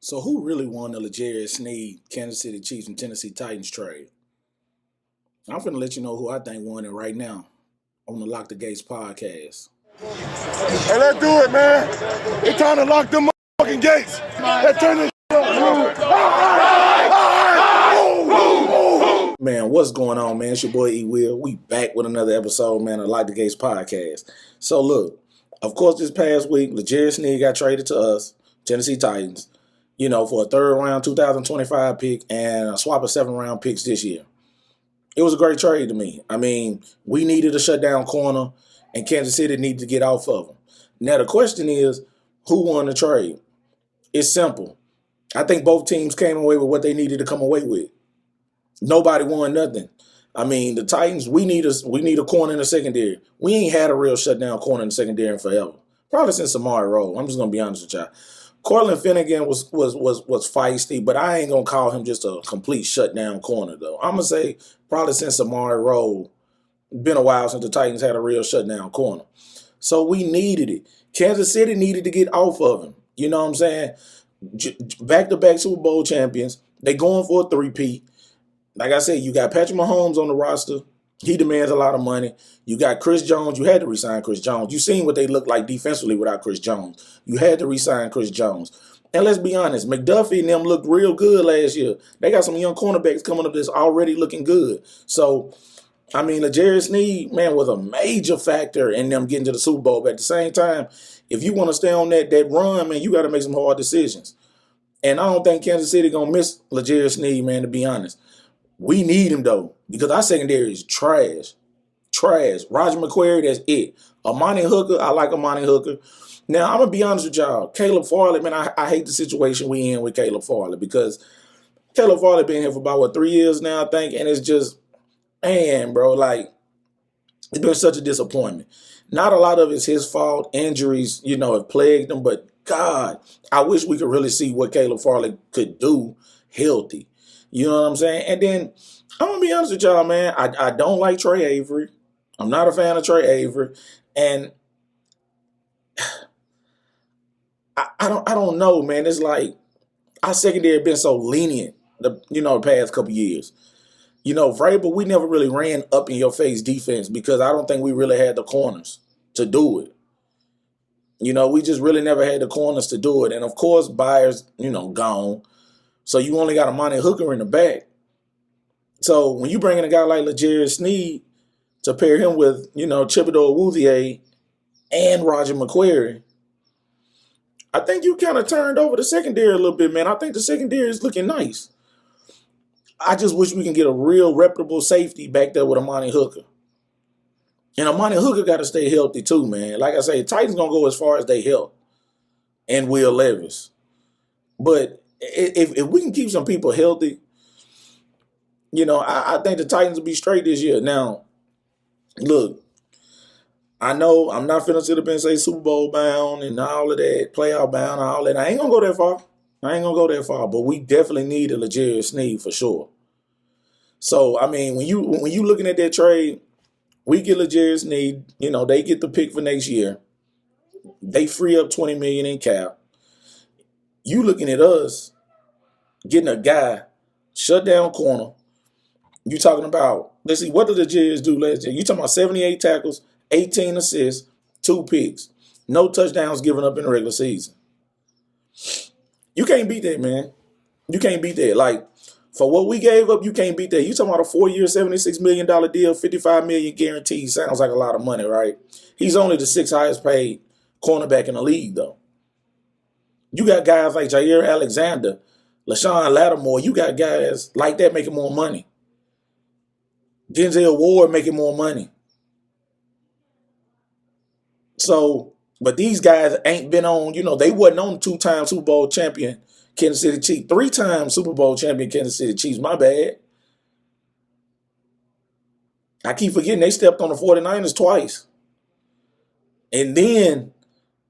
So who really won the L'Jarius Sneed, Kansas City Chiefs and Tennessee Titans trade? I'm finna let you know who I think won it right now on the Lock the Gates podcast. Hey, let's do it, man. It's time to lock them motherfucking gates. Let's turn this up. Man, what's going on, man? It's your boy E Will. We back with another episode, man, of Lock the Gates podcast. So look, of course, this past week, L'Jarius Sneed got traded to us, Tennessee Titans, for a third round 2025 pick and a swap of 7-round picks this year. It was a great trade to me. I mean, we needed a shutdown corner, and Kansas City needed to get off of them. Now, the question is, who won the trade? It's simple. I think both teams came away with what they needed to come away with. Nobody won nothing. I mean, the Titans, we need a corner in the secondary. We ain't had a real shutdown corner in the secondary in forever. Probably since Samari Rowe. I'm just gonna be honest with y'all. Cortland Finnegan was feisty, but I ain't gonna call him just a complete shutdown corner though. I'm gonna say probably since Samari Rowe. Been a while since the Titans had a real shutdown corner. So we needed it. Kansas City needed to get off of him. You know what I'm saying? Back-to-back Super Bowl champions. They going for a three-peat. Like I said, you got Patrick Mahomes on the roster. He demands a lot of money. You got Chris Jones. You had to re-sign Chris Jones. You seen what they look like defensively without Chris Jones. You had to re-sign Chris Jones. And let's be honest, McDuffie and them looked real good last year. They got some young cornerbacks coming up that's already looking good. So, I mean, L'Jarius Sneed, man, was a major factor in them getting to the Super Bowl. But at the same time, if you want to stay on that run, man, you got to make some hard decisions. And I don't think Kansas City going to miss L'Jarius Sneed, man, to be honest. We need him, though, because our secondary is trash. Trash. Roger McQuarrie, that's it. Amani Hooker, I like Amani Hooker. Now, I'm going to be honest with y'all. Caleb Farley, man, I hate the situation we in with Caleb Farley because Caleb Farley been here for about, 3 years now, I think, and it's just, man, bro, like, it's been such a disappointment. Not a lot of it's his fault. Injuries, have plagued him, but God, I wish we could really see what Caleb Farley could do healthy. You know what I'm saying? And then, I'm going to be honest with y'all, man. I don't like Trey Avery. I'm not a fan of Trey Avery. And I don't know, man. It's like our secondary been so lenient the past couple years. Vrabel, we never really ran up in your face defense because I don't think we really had the corners to do it. We just really never had the corners to do it. And of course, Byers, gone. So you only got Amani Hooker in the back. So when you bring in a guy like L'Jarius Sneed to pair him with, Chibodeau Awuzie and Roger McQuarrie, I think you kind of turned over the secondary a little bit, man. I think the secondary is looking nice. I just wish we can get a real reputable safety back there with Amani Hooker. And Amani Hooker got to stay healthy too, man. Like I say, Titans going to go as far as they help. And Will Levis. But if we can keep some people healthy, I think the Titans will be straight this year. Now, look, I know I'm not finna sit up and say Super Bowl bound and all of that, playoff bound, all that. I ain't going to go that far. But we definitely need a L'Jarius Sneed for sure. So, I mean, when you looking at that trade, we get L'Jarius Sneed, they get the pick for next year. They free up $20 million in cap. You looking at us getting a guy, shut down corner. You talking about, let's see, what did the Jazz do last year? You talking about 78 tackles, 18 assists, 2 picks, no touchdowns given up in the regular season. You can't beat that, man. You can't beat that. Like, for what we gave up, you can't beat that. You talking about a 4-year, $76 million deal, $55 million guaranteed. Sounds like a lot of money, right? He's only the 6th highest paid cornerback in the league, though. You got guys like Jair Alexander, LaShawn Lattimore. You got guys like that making more money. Denzel Ward making more money. So, but these guys ain't been on, they wasn't on 2-time Super Bowl champion Kansas City Chiefs, 3-time Super Bowl champion Kansas City Chiefs. My bad. I keep forgetting they stepped on the 49ers twice. And then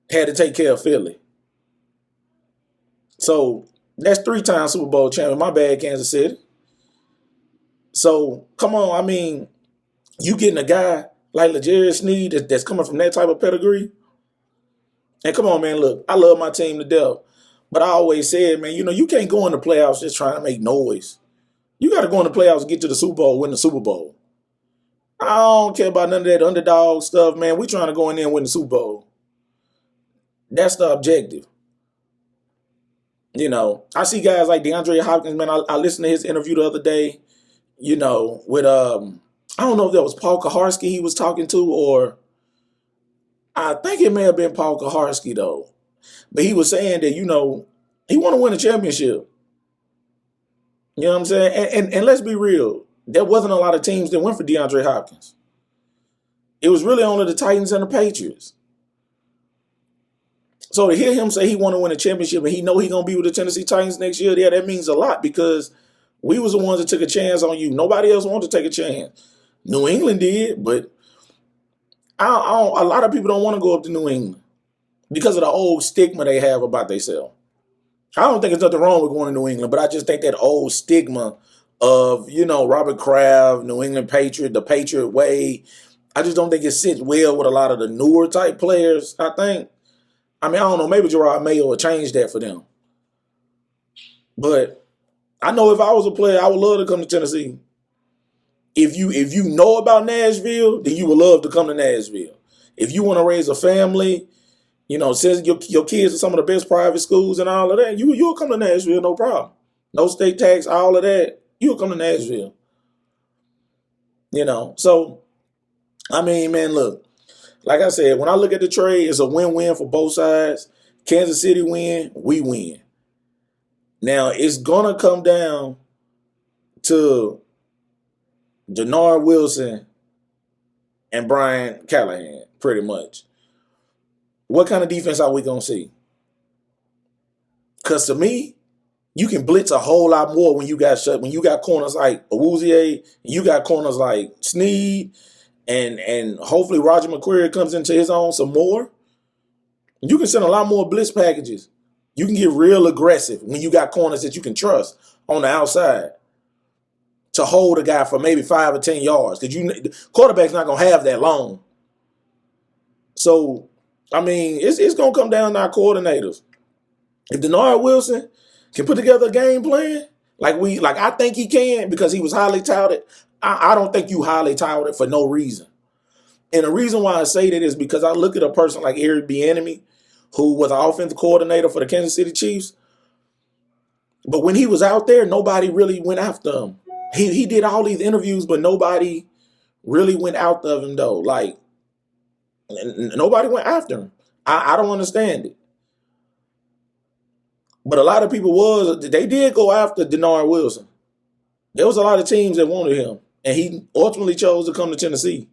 had to take care of Philly. So, that's 3-time Super Bowl champion. My bad, Kansas City. So, come on. I mean, you getting a guy like L'Jarius Sneed that's coming from that type of pedigree. And come on, man, look, I love my team to death. But I always said, man, you can't go in the playoffs just trying to make noise. You got to go in the playoffs and get to the Super Bowl, win the Super Bowl. I don't care about none of that underdog stuff, man. We trying to go in there and win the Super Bowl. That's the objective. I see guys like DeAndre Hopkins, man. I listened to his interview the other day, with, I don't know if that was Paul Kaharski he was talking to, or I think it may have been Paul Kaharski, though. But he was saying that, he want to win a championship. You know what I'm saying? And let's be real. There wasn't a lot of teams that went for DeAndre Hopkins. It was really only the Titans and the Patriots. So to hear him say he want to win a championship and he know he going to be with the Tennessee Titans next year, yeah, that means a lot because we was the ones that took a chance on you. Nobody else wanted to take a chance. New England did, but a lot of people don't want to go up to New England because of the old stigma they have about themselves. I don't think there's nothing wrong with going to New England, but I just think that old stigma of, Robert Kraft, New England Patriot, the Patriot way, I just don't think it sits well with a lot of the newer type players, I think. I don't know, maybe Gerard Mayo will change that for them. But I know if I was a player, I would love to come to Tennessee. If you know about Nashville, then you would love to come to Nashville. If you want to raise a family, send your kids to some of the best private schools and all of that, you'll come to Nashville, no problem. No state tax, all of that, you'll come to Nashville. So, man, look. Like I said, when I look at the trade, it's a win-win for both sides. Kansas City win, we win. Now, it's going to come down to Denard Wilson and Brian Callahan, pretty much. What kind of defense are we going to see? Because to me, you can blitz a whole lot more when you got corners like Awuzie, you got corners like Sneed, and hopefully Roger McCreary comes into his own some more. You can send a lot more blitz packages. You can get real aggressive when you got corners that you can trust on the outside to hold a guy for maybe 5 or 10 yards. Because quarterback's not going to have that long. So, it's going to come down to our coordinators. If Denard Wilson can put together a game plan, like I think he can because he was highly touted, I don't think you highly touted for no reason. And the reason why I say that is because I look at a person like Eric Bieniemy, who was an offensive coordinator for the Kansas City Chiefs. But when he was out there, nobody really went after him. He did all these interviews, but nobody really went after him, though. Like, nobody went after him. I don't understand it. But a lot of people they did go after Denard Wilson. There was a lot of teams that wanted him. And he ultimately chose to come to Tennessee.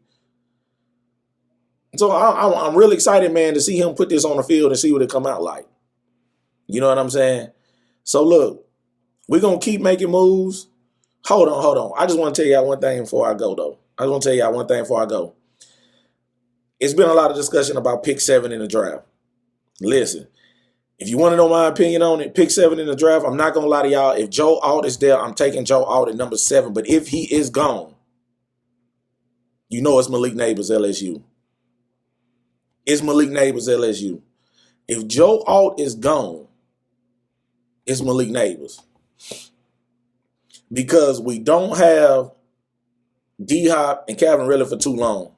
So I'm really excited, man, to see him put this on the field and see what it come out like. You know what I'm saying? So, look, we're going to keep making moves. Hold on. I just want to tell y'all one thing before I go, though. It's been a lot of discussion about pick 7 in the draft. Listen, if you want to know my opinion on it, pick 7 in the draft, I'm not going to lie to y'all. If Joe Alt is there, I'm taking Joe Alt at number 7. But if he is gone, it's Malik Neighbors, LSU. It's Malik Neighbors, LSU. If Joe Alt is gone, it's Malik Neighbors. Because we don't have D-Hop and Calvin Ridley for too long.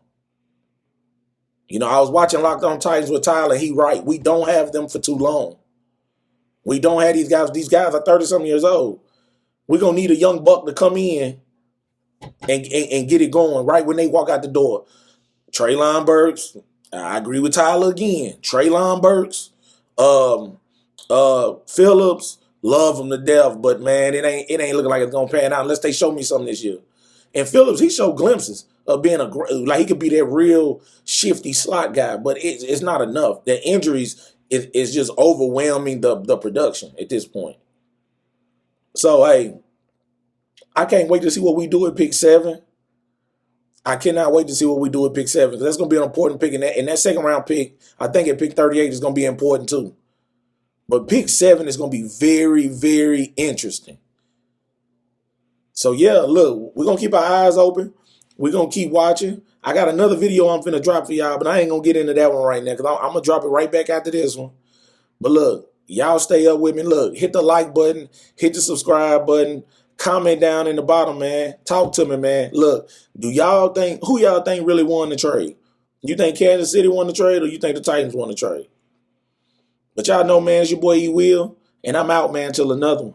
I was watching Locked On Titans with Tyler. He right. We don't have them for too long. We don't have these guys. These guys are 30-something years old. We're going to need a young buck to come in and get it going right when they walk out the door. Treylon Burks. I agree with Tyler again. Treylon Burks. Phillips. Love them to death. But, man, it ain't looking like it's going to pan out unless they show me something this year. And Phillips, he showed glimpses of being like he could be that real shifty slot guy, but it's not enough. The injuries is just overwhelming the production at this point. So, hey, I can't wait to see what we do at pick 7. I cannot wait to see what we do at pick 7. That's going to be an important pick. And that second round pick, I think at pick 38 is going to be important too. But pick 7 is going to be very, very interesting. So, yeah, look, we're going to keep our eyes open. We're going to keep watching. I got another video I'm finna drop for y'all, but I ain't going to get into that one right now because I'm going to drop it right back after this one. But look, Y'all stay up with me. Look, hit the like button, hit the subscribe button, comment down in the bottom, man. Talk to me, man. Look, who y'all think really won the trade? You think Kansas City won the trade, or you think the Titans won the trade? But y'all know, man, it's your boy E Will, and I'm out, man, till another one.